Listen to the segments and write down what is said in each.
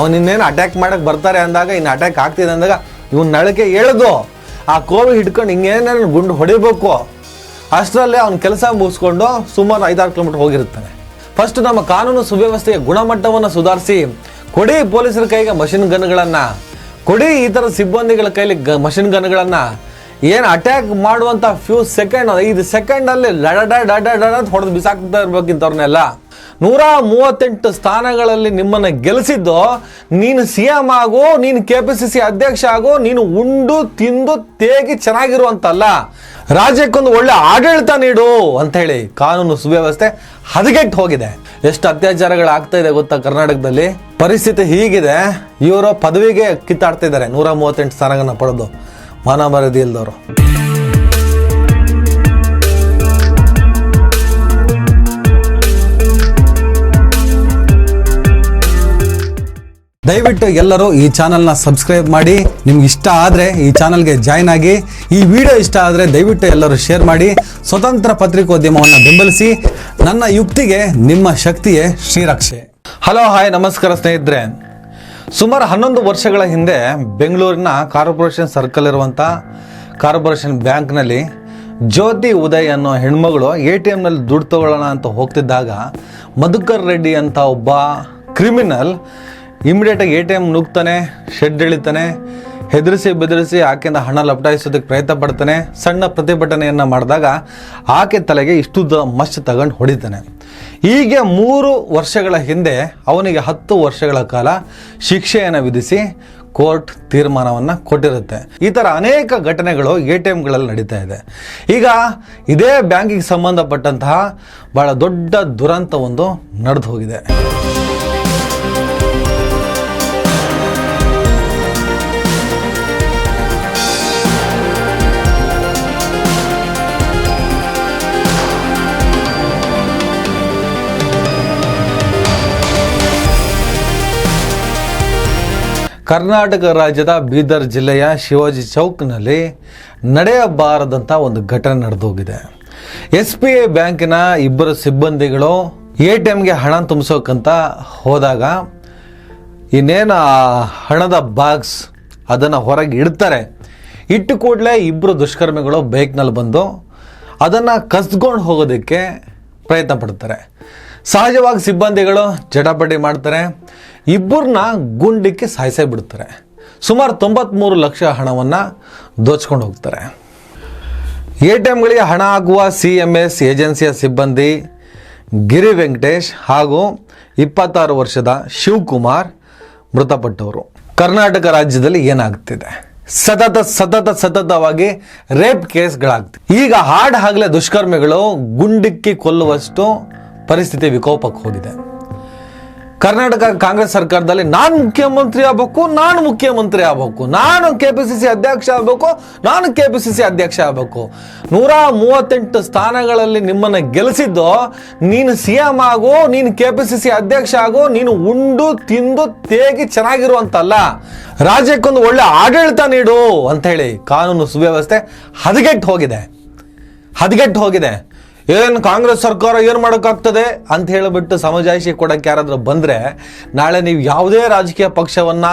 ಅವ್ನು ಇನ್ನೇನು ಅಟ್ಯಾಕ್ ಮಾಡಕ್ಕೆ ಬರ್ತಾರೆ ಅಂದಾಗ ಇನ್ನು ಅಟ್ಯಾಕ್ ಆಗ್ತಿದೆ ಅಂದಾಗ ಇವನು ನಳಕ್ಕೆ ಎಳೆದು ಆ ಕೋವಿ ಹಿಡ್ಕೊಂಡು ಹಿಂಗೇನೇನು ಗುಂಡು ಹೊಡಿಬೇಕು. ಅಷ್ಟರಲ್ಲೇ ಅವ್ನ ಕೆಲಸ ಮುಗಿಸ್ಕೊಂಡು ಸುಮಾರು 5-6 ಕಿಲೋಮೀಟರ್ ಹೋಗಿರ್ತಾನೆ. ಫಸ್ಟ್ ನಮ್ಮ ಕಾನೂನು ಸುವ್ಯವಸ್ಥೆಯ ಗುಣಮಟ್ಟವನ್ನು ಸುಧಾರಿಸಿ ಕೊಡಿ ಪೊಲೀಸರ ಕೈಗೆ ಮಷಿನ್ ಗನ್ಗಳನ್ನು, ಕೊಡಿ ಈ ಥರ ಸಿಬ್ಬಂದಿಗಳ ಕೈಲಿ ಮಷಿನ್ ಗನ್ಗಳನ್ನು. ಏನು ಅಟ್ಯಾಕ್ ಮಾಡುವಂಥ ಫ್ಯೂ ಸೆಕೆಂಡ್ 5 ಸೆಕೆಂಡಲ್ಲಿ ಡಡ ಹೊಡೆದು ಬಿಸಾಕ್ತಾ ಇರ್ಬೇಕಿಂತವ್ರನ್ನೆಲ್ಲ. 138 ಸ್ಥಾನಗಳಲ್ಲಿ ನಿಮ್ಮನ್ನು ಗೆಲ್ಲಿಸಿದ್ದು ನೀನು CM ಆಗು, ನೀನು KPCC ಅಧ್ಯಕ್ಷ ಆಗು, ನೀನು ಉಂಡು ತಿಂದು ತೇಗಿ ಚೆನ್ನಾಗಿರುವಂತಲ್ಲ, ರಾಜ್ಯಕ್ಕೊಂದು ಒಳ್ಳೆ ಆಡಳಿತ ನೀಡು ಅಂತ ಹೇಳಿ ಕಾನೂನು ಸುವ್ಯವಸ್ಥೆ ಹದಗೆಟ್ಟು ಹೋಗಿದೆ. ಎಷ್ಟು ಅತ್ಯಾಚಾರಗಳಾಗ್ತಾ ಇದೆ ಗೊತ್ತಾ ಕರ್ನಾಟಕದಲ್ಲಿ. ಪರಿಸ್ಥಿತಿ ಹೀಗಿದೆ, ಇವರು ಪದವಿಗೆ ಕಿತ್ತಾಡ್ತಾ ಇದ್ದಾರೆ 138 ಸ್ಥಾನಗಳನ್ನ ಪಡೆದು ಮಾನ ಮರ್ಯಾದೆ ಇಲ್ದವರು. ದಯವಿಟ್ಟು ಎಲ್ಲರೂ ಈ ಚಾನಲ್ನ ಸಬ್ಸ್ಕ್ರೈಬ್ ಮಾಡಿ. ನಿಮ್ಗೆ ಇಷ್ಟ ಆದರೆ ಈ ಚಾನಲ್ಗೆ ಜಾಯ್ನ್ ಆಗಿ. ಈ ವಿಡಿಯೋ ಇಷ್ಟ ಆದರೆ ದಯವಿಟ್ಟು ಎಲ್ಲರೂ ಶೇರ್ ಮಾಡಿ. ಸ್ವತಂತ್ರ ಪತ್ರಿಕೋದ್ಯಮವನ್ನು ಬೆಂಬಲಿಸಿ. ನನ್ನ ಯುಕ್ತಿಗೆ ನಿಮ್ಮ ಶಕ್ತಿಯೇ ಶ್ರೀರಕ್ಷೆ. ಹಲೋ, ಹಾಯ್, ನಮಸ್ಕಾರ ಸ್ನೇಹಿತರೆ. ಸುಮಾರು 11 ವರ್ಷಗಳ ಹಿಂದೆ ಬೆಂಗಳೂರಿನ ಕಾರ್ಪೊರೇಷನ್ ಸರ್ಕಲ್ ಇರುವಂಥ ಕಾರ್ಪೊರೇಷನ್ ಬ್ಯಾಂಕ್ನಲ್ಲಿ ಜ್ಯೋತಿ ಉದಯ್ ಅನ್ನೋ ಹೆಣ್ಮಗಳು ATMನಲ್ಲಿ ದುಡ್ಡು ತಗೊಳ್ಳೋಣ ಅಂತ ಹೋಗ್ತಿದ್ದಾಗ ಮಧುಕರ್ ರೆಡ್ಡಿ ಅಂತ ಒಬ್ಬ ಕ್ರಿಮಿನಲ್ ಇಮಿಡಿಯೇಟಾಗಿ ATM ನುಗ್ತಾನೆ, ಶೆಡ್ ಎಳಿತಾನೆ, ಹೆದರಿಸಿ ಬೆದರಿಸಿ ಆಕೆಯಿಂದ ಹಣ ಲಪಟಾಯಿಸೋದಕ್ಕೆ ಪ್ರಯತ್ನ ಪಡ್ತಾನೆ. ಸಣ್ಣ ಪ್ರತಿಭಟನೆಯನ್ನು ಮಾಡಿದಾಗ ಆಕೆ ತಲೆಗೆ ಇಷ್ಟುದ್ದ ಮಚ್ಚು ತಗೊಂಡು ಹೊಡಿತಾನೆ. ಹೀಗೆ 3 ವರ್ಷಗಳ ಹಿಂದೆ ಅವನಿಗೆ 10 ವರ್ಷಗಳ ಕಾಲ ಶಿಕ್ಷೆಯನ್ನು ವಿಧಿಸಿ ಕೋರ್ಟ್ ತೀರ್ಮಾನವನ್ನು ಕೊಟ್ಟಿರುತ್ತೆ. ಈ ಥರ ಅನೇಕ ಘಟನೆಗಳು ATMಗಳಲ್ಲಿ ನಡೀತಾ ಇದೆ. ಈಗ ಇದೇ ಬ್ಯಾಂಕಿಗೆ ಸಂಬಂಧಪಟ್ಟಂತಹ ಭಾಳ ದೊಡ್ಡ ದುರಂತ ಒಂದು ನಡೆದು ಹೋಗಿದೆ. ಕರ್ನಾಟಕ ರಾಜ್ಯದ ಬೀದರ್ ಜಿಲ್ಲೆಯ ಶಿವಾಜಿ ಚೌಕ್ನಲ್ಲಿ ನಡೆಯಬಾರದಂಥ ಒಂದು ಘಟನೆ ನಡೆದೋಗಿದೆ. SBI ಬ್ಯಾಂಕಿನ 2 ಸಿಬ್ಬಂದಿಗಳು ATMಗೆ ಹಣ ತುಂಬಿಸೋಕ್ಕಂತ ಹೋದಾಗ ಇನ್ನೇನು ಹಣದ ಬಾಕ್ಸ್ ಅದನ್ನು ಹೊರಗೆ ಇಡ್ತಾರೆ. ಇಟ್ಟು ಕೂಡಲೇ 2 ದುಷ್ಕರ್ಮಿಗಳು ಬೈಕ್ನಲ್ಲಿ ಬಂದು ಅದನ್ನು ಕಸ್ಕೊಂಡು ಹೋಗೋದಕ್ಕೆ ಪ್ರಯತ್ನ ಪಡ್ತಾರೆ. ಸಹಜವಾಗಿ ಸಿಬ್ಬಂದಿಗಳು ಜಟಾಪಟಿ ಮಾಡ್ತಾರೆ, 2ರನ್ನ ಗುಂಡಿಕ್ಕೆ ಸಾಯಿಸೇ ಬಿಡ್ತಾರೆ. ಸುಮಾರು 93 ಲಕ್ಷ ಹಣವನ್ನು ದೋಚ್ಕೊಂಡು ಹೋಗ್ತಾರೆ. ATMಗಳಿಗೆ ಹಣ ಹಾಕುವ CMS ಏಜೆನ್ಸಿಯ ಸಿಬ್ಬಂದಿ ಗಿರಿ ವೆಂಕಟೇಶ್ ಹಾಗೂ 26 ವರ್ಷದ ಶಿವಕುಮಾರ್ ಮೃತಪಟ್ಟವರು. ಕರ್ನಾಟಕ ರಾಜ್ಯದಲ್ಲಿ ಏನಾಗ್ತಿದೆ? ಸತತವಾಗಿ ರೇಪ್ ಕೇಸ್ಗಳಾಗ್ತಿದೆ. ಈಗ ಹಾಗಲೇ ದುಷ್ಕರ್ಮಿಗಳು ಗುಂಡಿಕ್ಕಿ ಕೊಲ್ಲುವಷ್ಟು ಪರಿಸ್ಥಿತಿ ವಿಕೋಪಕ್ಕೆ ಹೋಗಿದೆ. ಕರ್ನಾಟಕ ಕಾಂಗ್ರೆಸ್ ಸರ್ಕಾರದಲ್ಲಿ ನಾನು ಮುಖ್ಯಮಂತ್ರಿ ಆಗಬೇಕು, ನಾನು KPCC ಅಧ್ಯಕ್ಷ ಆಗಬೇಕು, ನಾನು KPCC ಅಧ್ಯಕ್ಷ ಆಗಬೇಕು. 138 ಸ್ಥಾನಗಳಲ್ಲಿ ನಿಮ್ಮನ್ನು ಗೆಲ್ಲಿಸಿದ್ದು ನೀನು CM ಆಗು, ನೀನು KPCC ಅಧ್ಯಕ್ಷ ಆಗು, ನೀನು ಉಂಡು ತಿಂದು ತೇಗಿ ಚೆನ್ನಾಗಿರುವಂತಲ್ಲ, ರಾಜ್ಯಕ್ಕೊಂದು ಒಳ್ಳೆ ಆಡಳಿತ ನೀಡು ಅಂತ ಹೇಳಿ ಕಾನೂನು ಸುವ್ಯವಸ್ಥೆ ಹದಗೆಟ್ಟು ಹೋಗಿದೆ. ಏನು ಕಾಂಗ್ರೆಸ್ ಸರ್ಕಾರ ಏನು ಮಾಡೋಕ್ಕಾಗ್ತದೆ ಅಂತ ಹೇಳಿಬಿಟ್ಟು ಸಮಜಾಯಿಷಿ ಕೊಡೋಕ್ಕೆ ಯಾರಾದರೂ ಬಂದರೆ ನಾಳೆ ನೀವು ಯಾವುದೇ ರಾಜಕೀಯ ಪಕ್ಷವನ್ನು,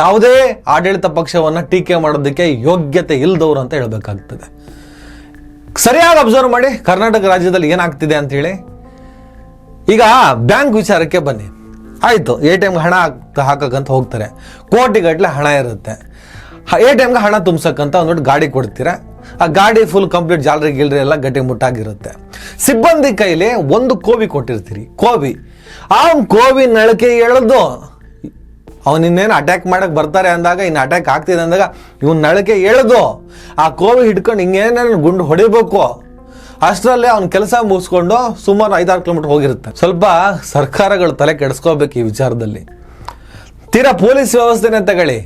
ಯಾವುದೇ ಆಡಳಿತ ಪಕ್ಷವನ್ನು ಟೀಕೆ ಮಾಡೋದಕ್ಕೆ ಯೋಗ್ಯತೆ ಇಲ್ಲದವರು ಅಂತ ಹೇಳಬೇಕಾಗ್ತದೆ. ಸರಿಯಾಗಿ ಅಬ್ಸರ್ವ್ ಮಾಡಿ ಕರ್ನಾಟಕ ರಾಜ್ಯದಲ್ಲಿ ಏನಾಗ್ತಿದೆ ಅಂಥೇಳಿ. ಈಗ ಬ್ಯಾಂಕ್ ವಿಚಾರಕ್ಕೆ ಬನ್ನಿ. ಆಯಿತು, ATMಗೆ ಹಣ ಹಾಕಕ್ಕಂತ ಹೋಗ್ತಾರೆ, ಕೋಟಿಗಟ್ಟಲೆ ಹಣ ಇರುತ್ತೆ. ATMಗೆ ಹಣ ತುಂಬಿಸಕ್ಕಂತ ಒಂದು ಗಾಡಿ ಕೊಡ್ತೀರಾ, ಆ ಗಾಡಿ ಫುಲ್ ಕಂಪ್ಲೀಟ್ ಜಾಲರಿ ಗಿಲ್ರಿ ಎಲ್ಲ ಗಟ್ಟಿ ಮುಟ್ಟಾಗಿರುತ್ತೆ. ಸಿಬ್ಬಂದಿ ಕೈಲಿ ಒಂದು ಕೋವಿ ಕೊಟ್ಟಿರ್ತೀರಿ, ಆ ಕೋವಿ ನಳಕೆ ಎಳೆದು ಅವನು ಇನ್ನೇನು ಅಟ್ಯಾಕ್ ಮಾಡಕ್ಕೆ ಬರ್ತಾರೆ ಅಂದಾಗ ಇನ್ನು ಅಟ್ಯಾಕ್ ಆಗ್ತಿದೆ ಅಂದಾಗ ಇವನು ನಳಕೆ ಎಳೆದು ಆ ಕೋವಿ ಹಿಡ್ಕೊಂಡು ಹಿಂಗೇನೇನು ಗುಂಡು ಹೊಡಿಬೇಕು. ಅಷ್ಟರಲ್ಲೇ ಅವ್ನ ಕೆಲಸ ಮುಗಿಸ್ಕೊಂಡು ಸುಮಾರು 5-6 ಕಿಲೋಮೀಟರ್ ಹೋಗಿರುತ್ತೆ. ಸ್ವಲ್ಪ ಸರ್ಕಾರಗಳು ತಲೆ ಕೆಡಿಸ್ಕೋಬೇಕು ಈ ವಿಚಾರದಲ್ಲಿ. ತೀರಾ ಪೊಲೀಸ್ ವ್ಯವಸ್ಥೆನೇ ತಗೊಳ್ಳಿ,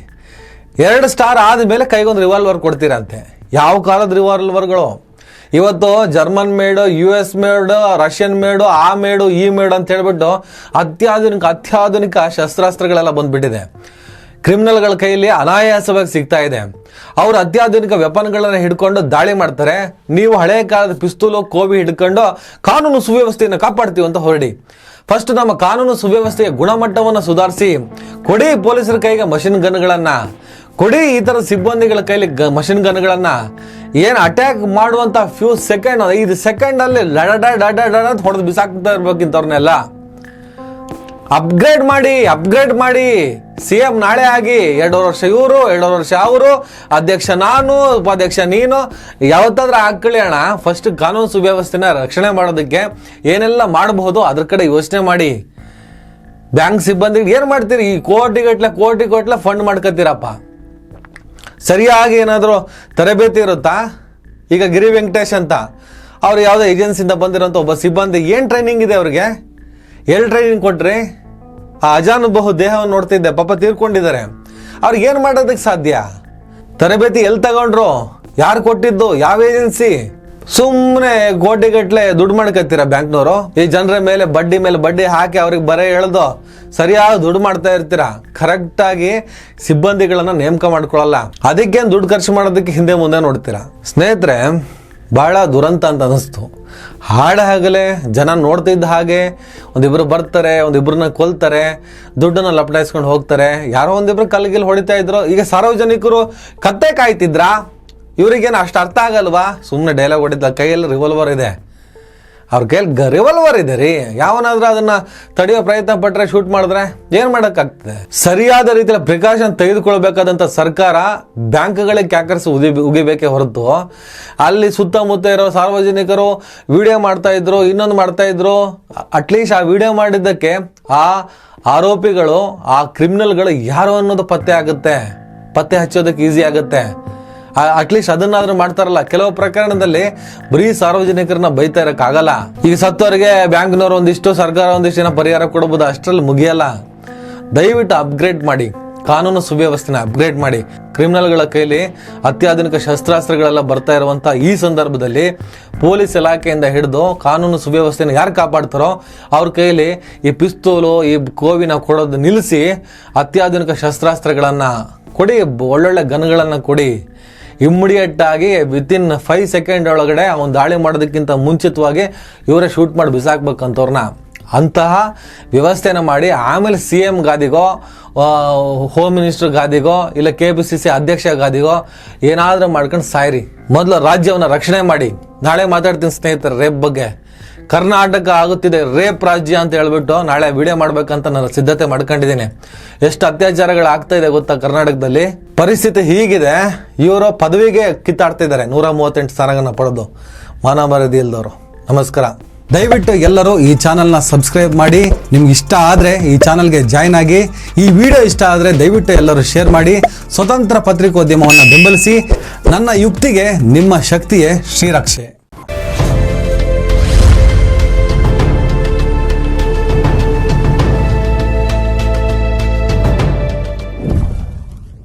2 ಸ್ಟಾರ್ ಆದಮೇಲೆ ಕೈಗೊಂದು ರಿವಾಲ್ವರ್ ಕೊಡ್ತೀರಂತೆ. ಯಾವ ಕಾಲದ ರಿವಾಲ್ವರ್ಗಳು? ಇವತ್ತು ಜರ್ಮನ್ ಮೇಡು, US ಮೇಡು, ರಷ್ಯನ್ ಮೇಡು, ಆ ಮೇಡು, ಈ ಮೇಡು ಅಂತ ಹೇಳ್ಬಿಟ್ಟು ಅತ್ಯಾಧುನಿಕ ಶಸ್ತ್ರಾಸ್ತ್ರಗಳೆಲ್ಲ ಬಂದ್ಬಿಟ್ಟಿದೆ. ಕ್ರಿಮಿನಲ್ಗಳ ಕೈಯಲ್ಲಿ ಅನಾಯಾಸವಾಗಿ ಸಿಗ್ತಾ ಇದೆ. ಅವರು ಅತ್ಯಾಧುನಿಕ ವೆಪನ್ಗಳನ್ನು ಹಿಡ್ಕೊಂಡು ದಾಳಿ ಮಾಡ್ತಾರೆ. ನೀವು ಹಳೆ ಕಾಲದ ಪಿಸ್ತೂಲು, ಕೋವಿ ಹಿಡ್ಕೊಂಡು ಕಾನೂನು ಸುವ್ಯವಸ್ಥೆಯನ್ನು ಕಾಪಾಡ್ತೀವಿ ಅಂತ ಹೊರಡಿ. ಫಸ್ಟ್ ನಮ್ಮ ಕಾನೂನು ಸುವ್ಯವಸ್ಥೆಯ ಗುಣಮಟ್ಟವನ್ನು ಸುಧಾರಿಸಿ ಕೊಡಿ ಪೊಲೀಸರ ಕೈಗೆ ಮಷಿನ್ ಗನ್ಗಳನ್ನ, ಕೊಡಿ ಈ ತರ ಸಿಬ್ಬಂದಿಗಳ ಕೈಲಿ ಮಷಿನ್ ಗನ್ಗಳನ್ನ. ಏನ್ ಅಟ್ಯಾಕ್ ಮಾಡುವಂತ ಫ್ಯೂ ಸೆಕೆಂಡ್ 5 ಸೆಕೆಂಡ್ ಅಲ್ಲಿ ಅಂತ ಹೊಡೆದು ಬಿಸಾಕ್ತಾ ಇರ್ಬೇಕಿಂತವ್ರನ್ನೆಲ್ಲ ಅಪ್ಗ್ರೇಡ್ ಮಾಡಿ. CM ನಾಳೆ ಆಗಿ 2 ವರ್ಷ ಇವರು, 2 ವರ್ಷ ಅವರು, ಅಧ್ಯಕ್ಷ ನಾನು, ಉಪಾಧ್ಯಕ್ಷ ನೀನು, ಯಾವತ್ತಾದ್ರೂ ಹಾಕೊಳ್ಳಿ ಅಣ್ಣ. ಫಸ್ಟ್ ಕಾನೂನು ಸುವ್ಯವಸ್ಥೆನ ರಕ್ಷಣೆ ಮಾಡೋದಕ್ಕೆ ಏನೆಲ್ಲ ಮಾಡಬಹುದು ಅದ್ರ ಕಡೆ ಯೋಚನೆ ಮಾಡಿ. ಬ್ಯಾಂಕ್ ಸಿಬ್ಬಂದಿಗೆ ಏನ್ ಮಾಡ್ತೀರಿ? ಈ ಕೋಟಿ ಫಂಡ್ ಮಾಡ್ಕೊತೀರಪ್ಪ. ಸರಿಯಾಗಿ ಏನಾದರೂ ತರಬೇತಿ ಇರುತ್ತಾ? ಈಗ ಗಿರಿ ವೆಂಕಟೇಶ್ ಅಂತ ಅವ್ರು ಯಾವುದೋ ಏಜೆನ್ಸಿಯಿಂದ ಬಂದಿರೋಂಥ ಒಬ್ಬ ಸಿಬ್ಬಂದಿ ಏನು ಟ್ರೈನಿಂಗ್ ಇದೆ ಅವ್ರಿಗೆ? ಎಲ್ಲಿ ಟ್ರೈನಿಂಗ್ ಕೊಟ್ರಿ? ಆ ಅಜಾನುಬಹು ದೇಹವನ್ನು ನೋಡ್ತಿದ್ದೆ, ಪಾಪ ತೀರ್ಕೊಂಡಿದ್ದಾರೆ. ಅವ್ರಿಗೆ ಏನು ಮಾಡೋದಕ್ಕೆ ಸಾಧ್ಯ? ತರಬೇತಿ ಎಲ್ಲಿ ತಗೊಂಡ್ರು? ಯಾರು ಕೊಟ್ಟಿದ್ದು? ಯಾವ ಏಜೆನ್ಸಿ? ಸುಮ್ಮನೆ ಕೋಟಿಗಟ್ಟಲೆ ದುಡ್ಡು ಮಾಡ್ಕೊತೀರ ಬ್ಯಾಂಕ್ನವರು. ಈ ಜನರ ಮೇಲೆ ಬಡ್ಡಿ ಹಾಕಿ ಅವ್ರಿಗೆ ಬರೆ ಎಳ್ದು ಸರಿಯಾಗಿ ದುಡ್ಡು ಮಾಡ್ತಾ ಇರ್ತೀರಾ. ಕರೆಕ್ಟ್ ಆಗಿ ಸಿಬ್ಬಂದಿಗಳನ್ನ ನೇಮಕ ಮಾಡ್ಕೊಳ್ಳಲ್ಲ. ಅದಕ್ಕೇನು ದುಡ್ಡು ಖರ್ಚು ಮಾಡೋದಕ್ಕೆ ಹಿಂದೆ ಮುಂದೆ ನೋಡ್ತೀರಾ. ಸ್ನೇಹಿತರೆ, ಬಹಳ ದುರಂತ ಅಂತ ಅನಿಸ್ತು. ಹಾಡಾಗಲೇ ಜನ ನೋಡ್ತಿದ್ದ ಹಾಗೆ ಒಂದಿಬ್ರು ಬರ್ತಾರೆ, ಒಂದಿಬ್ರನ್ನ ಕೊಲ್ತಾರೆ, ದುಡ್ಡನ್ನ ಲಪಟಾಯಿಸ್ಕೊಂಡು ಹೋಗ್ತಾರೆ. ಯಾರೋ ಒಂದಿಬ್ರು ಕಲ್ಗಿಲ್ ಹೊಡಿತಾ ಇದ್ರು. ಈಗ ಸಾರ್ವಜನಿಕರು ಕತ್ತೆ ಕಾಯ್ತಿದ್ರಾ? ಇವರಿಗೇನು ಅಷ್ಟು ಅರ್ಥ ಆಗಲ್ವಾ? ಸುಮ್ಮನೆ ಡೈಲಾಗ್ ಹೊಡಿತ. ಕೈಯಲ್ಲಿ ರಿವಾಲ್ವರ್ ಇದೆ, ಅವ್ರ ಕೈಯಲ್ಲಿ ರಿವಾಲ್ವರ್ ಇದೆ ರೀ. ಯಾವನಾದ್ರೂ ಅದನ್ನ ತಡೆಯೋ ಪ್ರಯತ್ನ ಪಟ್ಟರೆ, ಶೂಟ್ ಮಾಡಿದ್ರೆ ಏನ್ ಮಾಡೋಕ್ಕಾಗ್ತದೆ? ಸರಿಯಾದ ರೀತಿಯಲ್ಲಿ ಪ್ರಿಕಾಷನ್ ತೆಗೆದುಕೊಳ್ಬೇಕಾದಂಥ ಸರ್ಕಾರ ಬ್ಯಾಂಕ್ಗಳಿಗೆ ಕ್ಯಾಕರ್ಸ್ ಉಗಿಬೇಕೇ ಹೊರತು ಅಲ್ಲಿ ಸುತ್ತಮುತ್ತ ಇರೋ ಸಾರ್ವಜನಿಕರು ವಿಡಿಯೋ ಮಾಡ್ತಾ ಇದ್ರು, ಇನ್ನೊಂದು ಮಾಡ್ತಾ ಇದ್ರು. ಅಟ್ಲೀಸ್ಟ್ ಆ ವಿಡಿಯೋ ಮಾಡಿದ್ದಕ್ಕೆ ಆ ಆರೋಪಿಗಳು, ಆ ಕ್ರಿಮಿನಲ್ಗಳು ಯಾರು ಅನ್ನೋದು ಪತ್ತೆ ಹಚ್ಚೋದಕ್ಕೆ ಈಸಿ ಆಗುತ್ತೆ. ಅಟ್ಲೀಸ್ಟ್ ಅದನ್ನಾದ್ರೂ ಮಾಡ್ತಾರಲ್ಲ. ಕೆಲವು ಪ್ರಕರಣದಲ್ಲಿ ಬರೀ ಸಾರ್ವಜನಿಕರನ್ನ ಬೈತಾ ಇರಕ್ಕಾಗಲ್ಲ. ಈಗ ಸತ್ತವರಿಗೆ ಬ್ಯಾಂಕ್ನವರು ಒಂದಿಷ್ಟು, ಸರ್ಕಾರ ಒಂದಿಷ್ಟು ಪರಿಹಾರ ಕೊಡಬಹುದು, ಅಷ್ಟರಲ್ಲಿ ಮುಗಿಯಲ್ಲ. ದಯವಿಟ್ಟು ಅಪ್ಗ್ರೇಡ್ ಮಾಡಿ, ಕಾನೂನು ಸುವ್ಯವಸ್ಥೆನ ಅಪ್ಗ್ರೇಡ್ ಮಾಡಿ. ಕ್ರಿಮಿನಲ್ಗಳ ಕೈಲಿ ಅತ್ಯಾಧುನಿಕ ಶಸ್ತ್ರಾಸ್ತ್ರಗಳೆಲ್ಲ ಬರ್ತಾ ಇರುವಂತ ಈ ಸಂದರ್ಭದಲ್ಲಿ ಪೊಲೀಸ್ ಇಲಾಖೆಯಿಂದ ಹಿಡಿದು ಕಾನೂನು ಸುವ್ಯವಸ್ಥೆನ ಯಾರು ಕಾಪಾಡ್ತಾರೋ ಅವ್ರ ಕೈಲಿ ಈ ಪಿಸ್ತೂಲು, ಈ ಕೋವಿನ ಕೊಡೋದು ನಿಲ್ಲಿಸಿ ಅತ್ಯಾಧುನಿಕ ಶಸ್ತ್ರಾಸ್ತ್ರಗಳನ್ನ ಕೊಡಿ, ಒಳ್ಳೊಳ್ಳೆ ಗನ್ಗಳನ್ನ ಕೊಡಿ. ಇಮ್ಮಿಡಿಯೇಟ್ ಆಗಿ ವಿತಿನ್ 5 ಸೆಕೆಂಡ್ ಒಳಗಡೆ ಅವ್ನು ದಾಳಿ ಮಾಡೋದಕ್ಕಿಂತ ಮುಂಚಿತವಾಗಿ ಇವರೇ ಶೂಟ್ ಮಾಡಿ ಬಿಸಾಕ್ಬೇಕಂತವ್ರನ್ನ. ಅಂತಹ ವ್ಯವಸ್ಥೆನ ಮಾಡಿ ಆಮೇಲೆ CM ಗಾದಿಗೋ, ಹೋಮ್ ಮಿನಿಸ್ಟರ್ ಗಾದಿಗೋ, ಇಲ್ಲ KPCC ಅಧ್ಯಕ್ಷ ಗಾದಿಗೋ ಏನಾದರೂ ಮಾಡ್ಕೊಂಡು ಸಾಯ್ರಿ. ಮೊದಲು ರಾಜ್ಯವನ್ನು ರಕ್ಷಣೆ ಮಾಡಿ. ನಾಳೆ ಮಾತಾಡ್ತೀನಿ ಸ್ನೇಹಿತರೆ ರೇಪ್ ಬಗ್ಗೆ. ಕರ್ನಾಟಕ ಆಗುತ್ತಿದೆ ರೇಪ್ ರಾಜ್ಯ ಅಂತ ಹೇಳ್ಬಿಟ್ಟು ನಾಳೆ ವಿಡಿಯೋ ಮಾಡ್ಬೇಕಂತ ನಾನು ಸಿದ್ಧತೆ ಮಾಡ್ಕೊಂಡಿದ್ದೀನಿ. ಎಷ್ಟು ಅತ್ಯಾಚಾರಗಳು ಆಗ್ತಾ ಇದೆ ಗೊತ್ತಾ ಕರ್ನಾಟಕದಲ್ಲಿ? ಪರಿಸ್ಥಿತಿ ಹೀಗಿದೆ. ಇವರು ಪದವಿಗೆ ಕಿತ್ತಾಡ್ತಿದ್ದಾರೆ 138 ಸ್ಥಾನಗಳನ್ನ ಪಡೆದು, ಮಾನ ಮರ್ಯಾದೆ ಇಲ್ದವರು. ನಮಸ್ಕಾರ. ದಯವಿಟ್ಟು ಎಲ್ಲರೂ ಈ ಚಾನಲ್ನ ಸಬ್ಸ್ಕ್ರೈಬ್ ಮಾಡಿ. ನಿಮ್ಗೆ ಇಷ್ಟ ಆದರೆ ಈ ಚಾನಲ್ಗೆ ಜಾಯ್ನ್ ಆಗಿ. ಈ ವಿಡಿಯೋ ಇಷ್ಟ ಆದರೆ ದಯವಿಟ್ಟು ಎಲ್ಲರೂ ಶೇರ್ ಮಾಡಿ. ಸ್ವತಂತ್ರ ಪತ್ರಿಕೋದ್ಯಮವನ್ನು ಬೆಂಬಲಿಸಿ. ನನ್ನ ಯುಕ್ತಿಗೆ ನಿಮ್ಮ ಶಕ್ತಿಯೇ ಶ್ರೀರಕ್ಷೆ.